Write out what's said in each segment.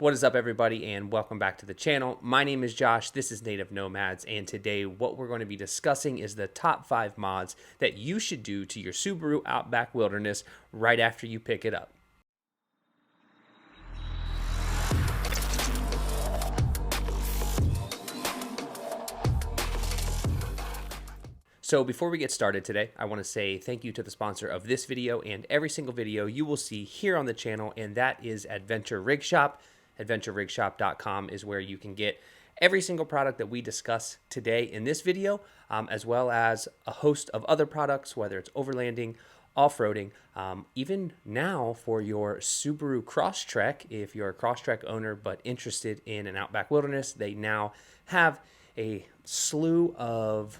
What is up, everybody, and welcome back to the channel. My name is Josh, this is Native Nomads, and today what we're going to be discussing is the top 5 mods that you should do to your Subaru Outback Wilderness right after you pick it up. So before we get started today, I want to say thank you to the sponsor of this video and every single video you will see here on the channel, and that is Adventure Rig Shop. AdventureRigShop.com is where you can get every single product that we discuss today in this video, as well as a host of other products, whether it's overlanding, off-roading, even now for your Subaru Crosstrek. If you're a Crosstrek owner but interested in an Outback Wilderness, they now have a slew of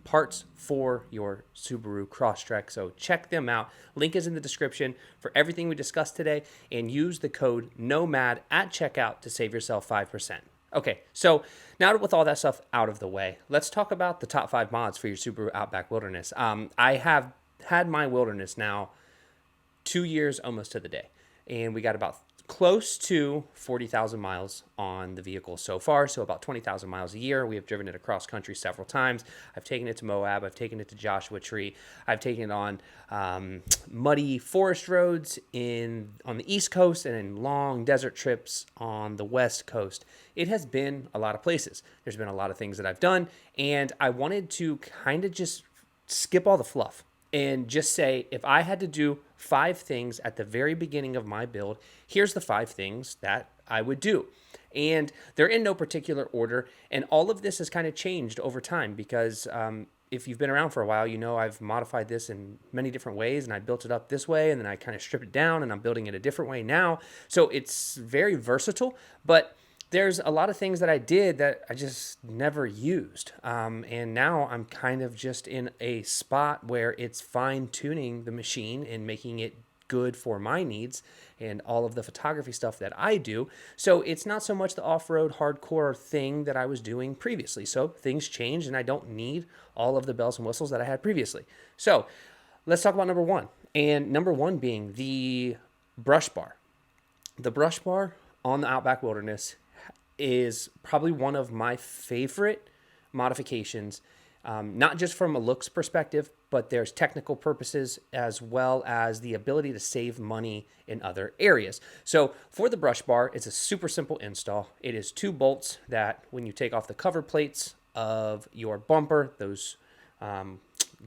parts for your Subaru Crosstrek, so check them out. Link is in the description for everything we discussed today, and use the code NOMAD at checkout to save yourself 5%. Okay, so now with all that stuff out of the way, let's talk about the top 5 mods for your Subaru Outback Wilderness. I have had my Wilderness now 2 years almost to the day, and we got about close to 40,000 miles on the vehicle so far, so about 20,000 miles a year. We have driven it across country several times. I've taken it to Moab, I've taken it to Joshua Tree, I've taken it on muddy forest roads on the East Coast and in long desert trips on the West Coast. It has been a lot of places. There's been a lot of things that I've done, and I wanted to kind of just skip all the fluff and just say, if I had to do 5 things at the very beginning of my build, here's the 5 things that I would do. And they're in no particular order, and all of this has kind of changed over time because if you've been around for a while, you know I've modified this in many different ways, and I built it up this way, and then I kind of stripped it down, and I'm building it a different way now. So it's very versatile, but there's a lot of things that I did that I just never used. And now I'm kind of just in a spot where it's fine-tuning the machine and making it good for my needs and all of the photography stuff that I do. So it's not so much the off-road hardcore thing that I was doing previously. So things changed, and I don't need all of the bells and whistles that I had previously. So let's talk about number 1. And number 1 being the brush bar. The brush bar on the Outback Wilderness is probably one of my favorite modifications, not just from a looks perspective, but there's technical purposes as well as the ability to save money in other areas. So for the brush bar, it's a super simple install. It is 2 bolts that when you take off the cover plates of your bumper, those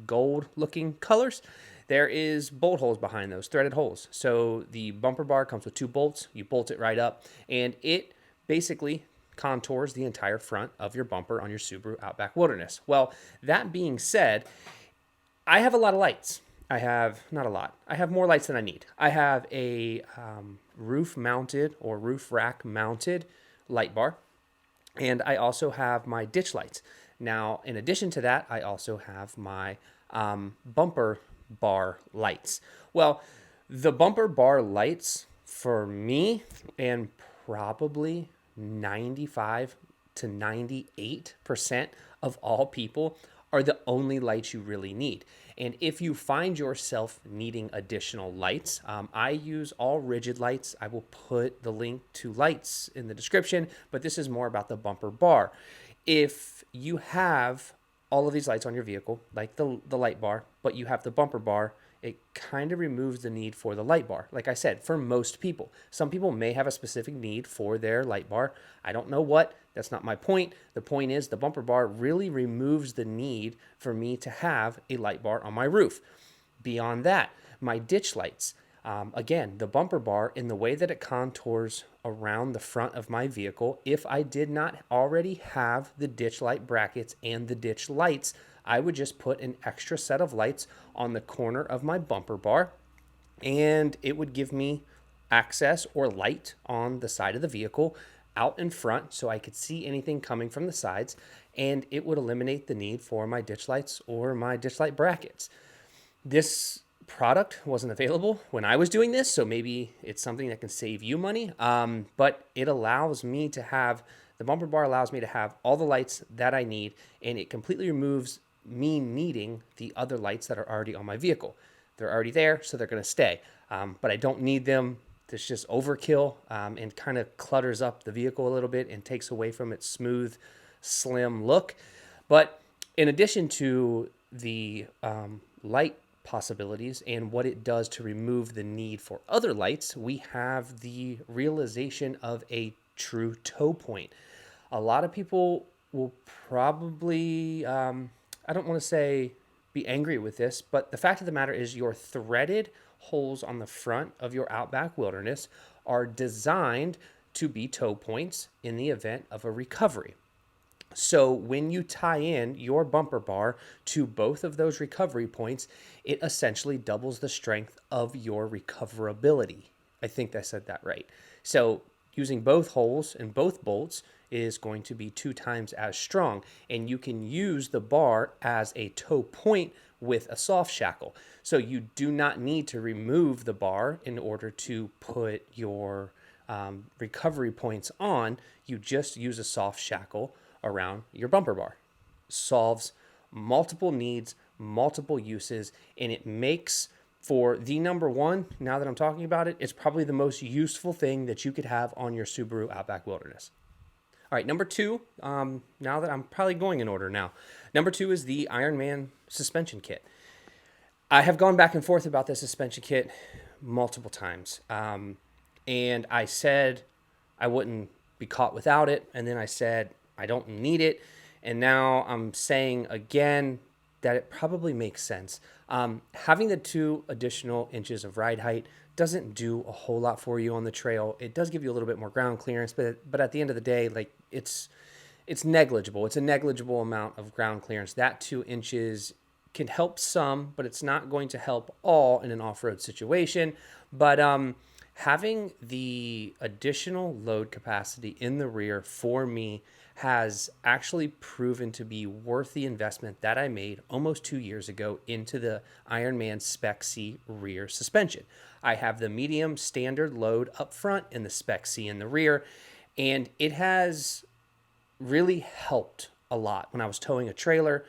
gold looking colors, there is bolt holes behind those, threaded holes. So the bumper bar comes with 2 bolts. You bolt it right up, and it basically contours the entire front of your bumper on your Subaru Outback Wilderness. Well, that being said, I have a lot of lights. I have more lights than I need. I have a roof mounted or roof rack mounted light bar, and I also have my ditch lights. Now, in addition to that, I also have my bumper bar lights. Well, the bumper bar lights for me, and probably 95 to 98% of all people, are the only lights you really need. And if you find yourself needing additional lights, I use all rigid lights. I will put the link to lights in the description, but this is more about the bumper bar. If you have all of these lights on your vehicle, like the light bar, but you have the bumper bar, it kind of removes the need for the light bar. Like I said, for most people. Some people may have a specific need for their light bar. I don't know what. That's not my point. The point is the bumper bar really removes the need for me to have a light bar on my roof. Beyond that, my ditch lights. Again, the bumper bar, in the way that it contours around the front of my vehicle, if I did not already have the ditch light brackets and the ditch lights, I would just put an extra set of lights on the corner of my bumper bar, and it would give me access or light on the side of the vehicle out in front so I could see anything coming from the sides, and it would eliminate the need for my ditch lights or my ditch light brackets. This product wasn't available when I was doing this, so maybe it's something that can save you money, but it allows me to have, the bumper bar allows me to have all the lights that I need, and it completely removes me needing the other lights that are already on my vehicle. They're already there, so they're going to stay, but I don't need them that's just overkill, and kind of clutters up the vehicle a little bit and takes away from its smooth, slim look. But in addition to the light possibilities and what it does to remove the need for other lights, we have the realization of a true tow point. A lot of people will probably, I don't want to say be angry with this, but the fact of the matter is your threaded holes on the front of your Outback Wilderness are designed to be tow points in the event of a recovery. So when you tie in your bumper bar to both of those recovery points, it essentially doubles the strength of your recoverability. I think I said that right. So using both holes and both bolts is going to be 2 times as strong, and you can use the bar as a tow point with a soft shackle. So you do not need to remove the bar in order to put your recovery points on. You just use a soft shackle around your bumper bar. Solves multiple needs, multiple uses, and it makes for the number one, now that I'm talking about it, it's probably the most useful thing that you could have on your Subaru Outback Wilderness. All right, number 2, now that I'm probably going in order now. Number 2 is the Ironman suspension kit. I have gone back and forth about this suspension kit multiple times. And I said I wouldn't be caught without it. And then I said I don't need it. And now I'm saying again that it probably makes sense. Having the 2 additional inches of ride height doesn't do a whole lot for you on the trail. It does give you a little bit more ground clearance, but at the end of the day, like it's negligible. It's a negligible amount of ground clearance. That 2 inches can help some, but it's not going to help all in an off-road situation. But having the additional load capacity in the rear for me has actually proven to be worth the investment that I made almost 2 years ago into the Ironman Spec C rear suspension. I have the medium standard load up front and the Spec C in the rear, and it has really helped a lot when I was towing a trailer.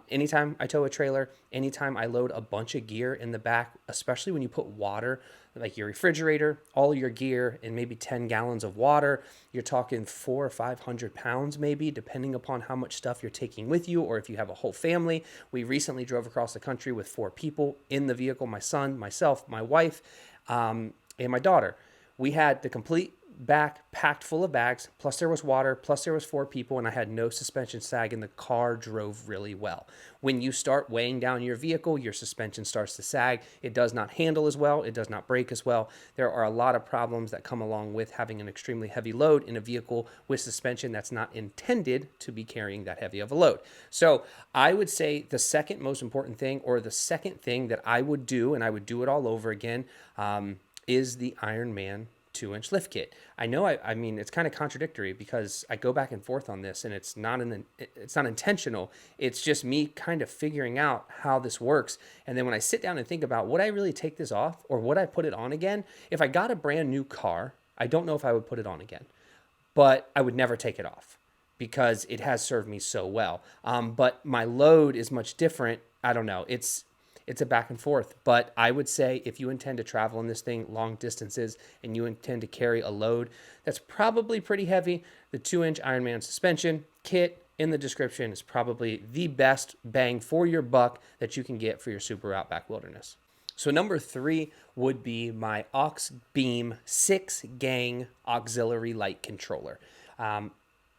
Anytime I tow a trailer, anytime I load a bunch of gear in the back, especially when you put water, like your refrigerator, all your gear, and maybe 10 gallons of water, you're talking 400 or 500 pounds maybe, depending upon how much stuff you're taking with you, or if you have a whole family. We recently drove across the country with 4 people in the vehicle: my son, myself, my wife, and my daughter. We had the complete back packed full of bags, plus there was water, plus there was 4 people, and I had no suspension sag, and the car drove really well. When you start weighing down your vehicle, your suspension starts to sag. It does not handle as well. It does not brake as well. There are a lot of problems that come along with having an extremely heavy load in a vehicle with suspension that's not intended to be carrying that heavy of a load. So I would say the second most important thing, or the second thing that I would do, and I would do it all over again, is the Ironman 2-inch lift kit. I know, I mean, it's kind of contradictory because I go back and forth on this, and it's not intentional. It's just me kind of figuring out how this works. And then when I sit down and think about, would I really take this off, or would I put it on again? If I got a brand new car, I don't know if I would put it on again, but I would never take it off because it has served me so well. But my load is much different. I don't know. It's a back and forth, but I would say if you intend to travel in this thing long distances and you intend to carry a load that's probably pretty heavy, the 2-inch Ironman suspension kit in the description is probably the best bang for your buck that you can get for your Subaru Outback Wilderness. So number 3 would be my Aux Beam 6-gang auxiliary light controller.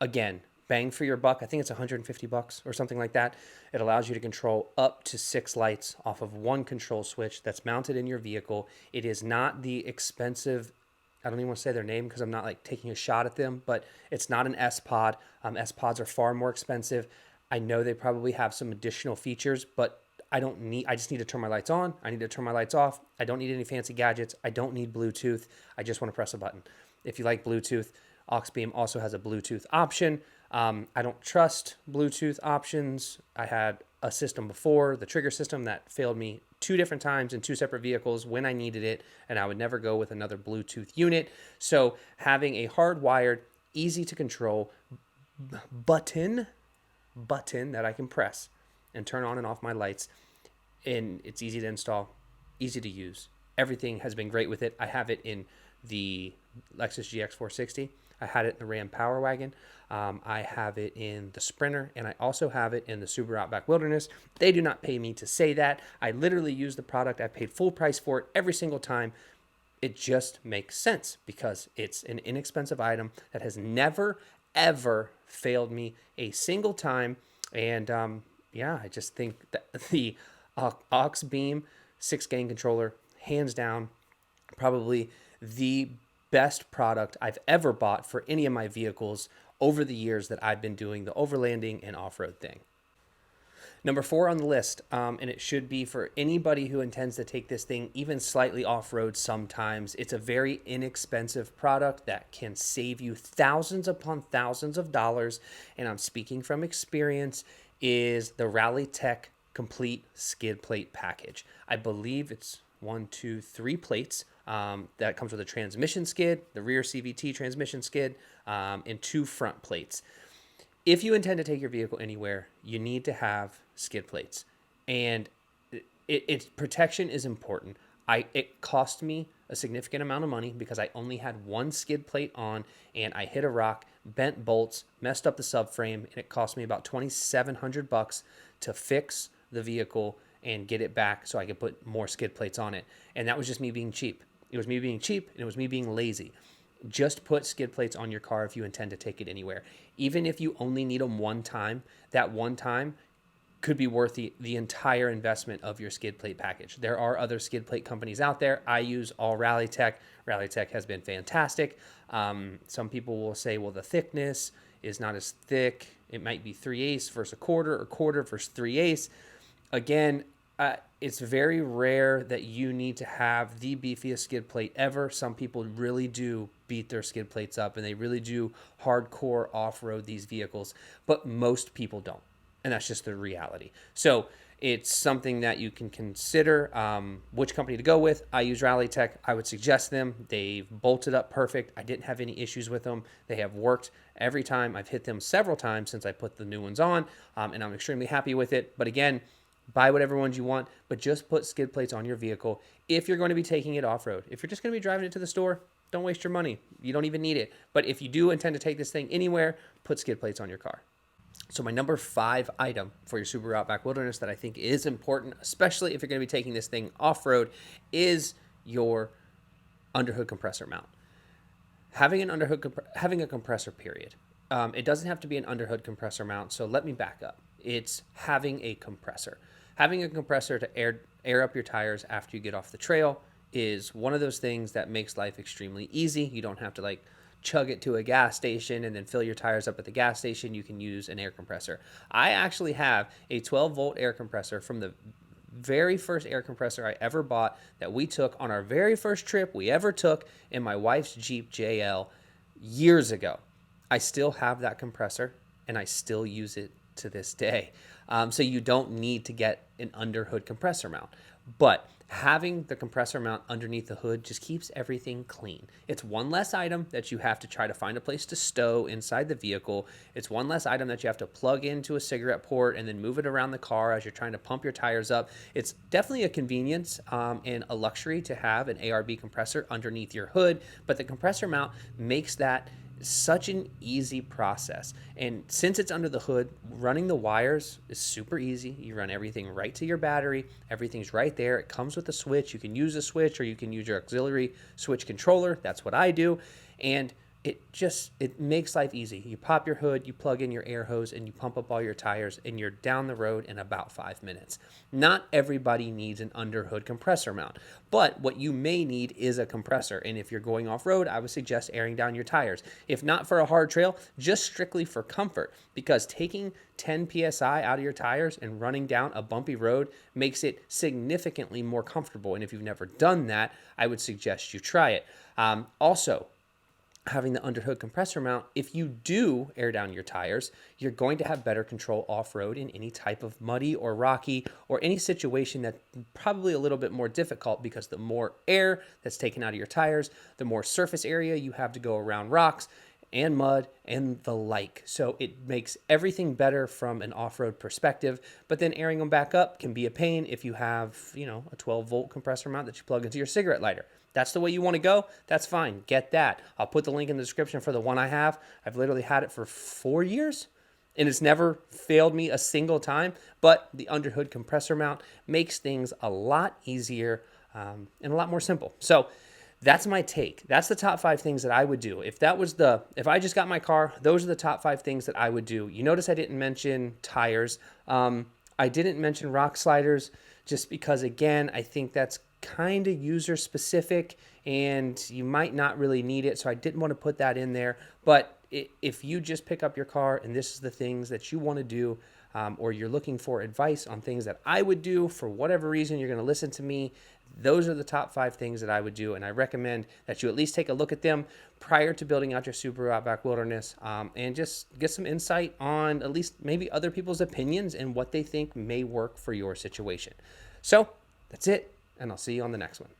Again, bang for your buck. I think it's $150 or something like that. It allows you to control up to 6 lights off of one control switch that's mounted in your vehicle. It is not the expensive, I don't even want to say their name because I'm not like taking a shot at them, but it's not an S-Pod. S-Pods are far more expensive. I know they probably have some additional features, but I just need to turn my lights on. I need to turn my lights off. I don't need any fancy gadgets. I don't need Bluetooth. I just want to press a button. If you like Bluetooth, Aux Beam also has a Bluetooth option. I don't trust Bluetooth options. I had a system before, the trigger system, that failed me 2 different times in 2 separate vehicles when I needed it, and I would never go with another Bluetooth unit. So having a hardwired, easy to control button that I can press and turn on and off my lights, and it's easy to install, easy to use. Everything has been great with it. I have it in the Lexus GX 460. I had it in the Ram Power Wagon. I have it in the Sprinter, and I also have it in the Subaru Outback Wilderness. They do not pay me to say that. I literally use the product. I paid full price for it every single time. It just makes sense because it's an inexpensive item that has never, ever failed me a single time. And I just think that the aux beam 6-gain controller, hands down, probably the best product I've ever bought for any of my vehicles over the years that I've been doing the overlanding and off-road thing. Number 4 on the list, and it should be for anybody who intends to take this thing even slightly off-road sometimes. It's a very inexpensive product that can save you thousands upon thousands of dollars, and I'm speaking from experience, is the Rally Tech Complete Skid Plate Package. I believe it's 3 plates. That comes with a transmission skid, the rear CVT transmission skid, and 2 front plates. If you intend to take your vehicle anywhere, you need to have skid plates, and its protection is important. It cost me a significant amount of money because I only had 1 skid plate on, and I hit a rock, bent bolts, messed up the subframe, and it cost me about $2,700 to fix the vehicle and get it back so I could put more skid plates on it. And that was just me being cheap. It was me being cheap, and it was me being lazy. Just put skid plates on your car if you intend to take it anywhere. Even if you only need them one time, that one time could be worth the entire investment of your skid plate package. There are other skid plate companies out there. I use all Rally Tech. Rally Tech has been fantastic. Some people will say, well, the thickness is not as thick. It might be 3/8 versus a quarter, or quarter versus 3/8. Again, it's very rare that you need to have the beefiest skid plate ever. Some people really do beat their skid plates up, and they really do hardcore off-road these vehicles, but most people don't, and that's just the reality. So it's something that you can consider which company to go with. I use Rally Tech. I would suggest them. They've bolted up perfect. I didn't have any issues with them. They have worked every time. I've hit them several times since I put the new ones on, and I'm extremely happy with it. But again, buy whatever ones you want, but just put skid plates on your vehicle if you're going to be taking it off-road. If you're just going to be driving it to the store, don't waste your money. You don't even need it. But if you do intend to take this thing anywhere, put skid plates on your car. So my number 5 item for your Subaru Outback Wilderness that I think is important, especially if you're going to be taking this thing off-road, is your underhood compressor mount. Having a compressor, period. It doesn't have to be an underhood compressor mount, so let me back up. It's having a compressor. Having a compressor to air up your tires after you get off the trail is one of those things that makes life extremely easy. You don't have to chug it to a gas station and then fill your tires up at the gas station. You can use an air compressor. I actually have a 12-volt air compressor from the very first air compressor I ever bought that we took on our very first trip we ever took in my wife's Jeep JL years ago. I still have that compressor, and I still use it to this day. So you don't need to get an underhood compressor mount. But having the compressor mount underneath the hood just keeps everything clean. It's one less item that you have to try to find a place to stow inside the vehicle. It's one less item that you have to plug into a cigarette port and then move it around the car as you're trying to pump your tires up. It's definitely a convenience and a luxury to have an ARB compressor underneath your hood, but the compressor mount makes that such an easy process. And since it's under the hood, running the wires is super easy. You run everything right to your battery. Everything's right there. It comes with a switch. You can use a switch, or you can use your auxiliary switch controller. That's what I do. And it makes life easy. You pop your hood, you plug in your air hose, and you pump up all your tires, and you're down the road in about 5 minutes. Not everybody needs an underhood compressor mount, but what you may need is a compressor. And if you're going off-road, I would suggest airing down your tires. If not for a hard trail, just strictly for comfort, because taking 10 PSI out of your tires and running down a bumpy road makes it significantly more comfortable. And if you've never done that, I would suggest you try it. Also, having the underhood compressor mount, if you do air down your tires, you're going to have better control off-road in any type of muddy or rocky or any situation that's probably a little bit more difficult, because the more air that's taken out of your tires, the more surface area you have to go around rocks and mud and the like. So it makes everything better from an off-road perspective, but then airing them back up can be a pain if you have, a 12-volt compressor mount that you plug into your cigarette lighter. that's the way you want to go, that's fine. Get that. I'll put the link in the description for the one I have. I've literally had it for 4 years and it's never failed me a single time. But the underhood compressor mount makes things a lot easier and a lot more simple. So that's my take. That's the top 5 things that I would do. If I just got my car, those are the top 5 things that I would do. You notice I didn't mention tires. I didn't mention rock sliders just because, again, I think that's kind of user specific and you might not really need it. So I didn't want to put that in there. But if you just pick up your car and this is the things that you want to do, or you're looking for advice on things that I would do for whatever reason, you're going to listen to me. Those are the top 5 things that I would do, and I recommend that you at least take a look at them prior to building out your Subaru Outback Wilderness, and just get some insight on at least maybe other people's opinions and what they think may work for your situation. So that's it, and I'll see you on the next one.